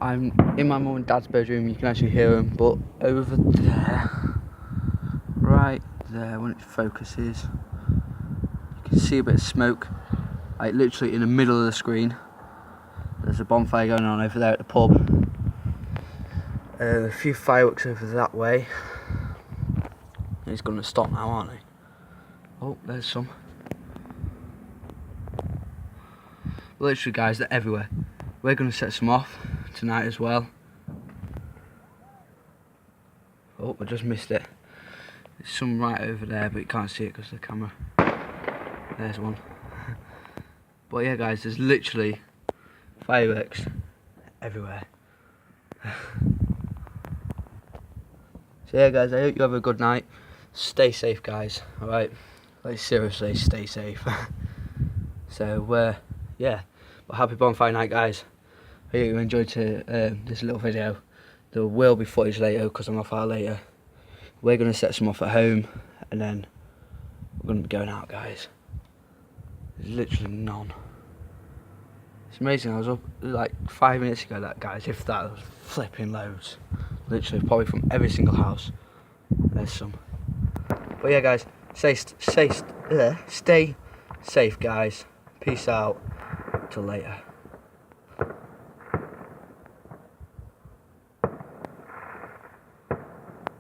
I'm in my mum and dad's bedroom, you can actually hear them, but over there, right there, when it focuses, you can see a bit of smoke, like literally in the middle of the screen. There's a bonfire going on over there at the pub. A few fireworks over that way. He's going to stop now, aren't he? Oh, there's some. Literally, guys, they're everywhere. We're going to set some off tonight as well. Oh, I just missed it. There's some right over there, but you can't see it because of the camera. There's one. But yeah, guys, there's literally fireworks everywhere. So yeah, guys, I hope you have a good night. Stay safe, guys. Alright, like seriously, stay safe. So yeah, but happy bonfire night, guys. I hope you enjoyed this little video. There will be footage later because I'm off out later. We're going to set some off at home and then we're going to be going out, guys. There's literally none. It's amazing, I was up like 5 minutes ago, that, guys, if that, was flipping loads. Literally, probably from every single house. There's some. But yeah, guys, stay safe, guys. Peace out. Till later.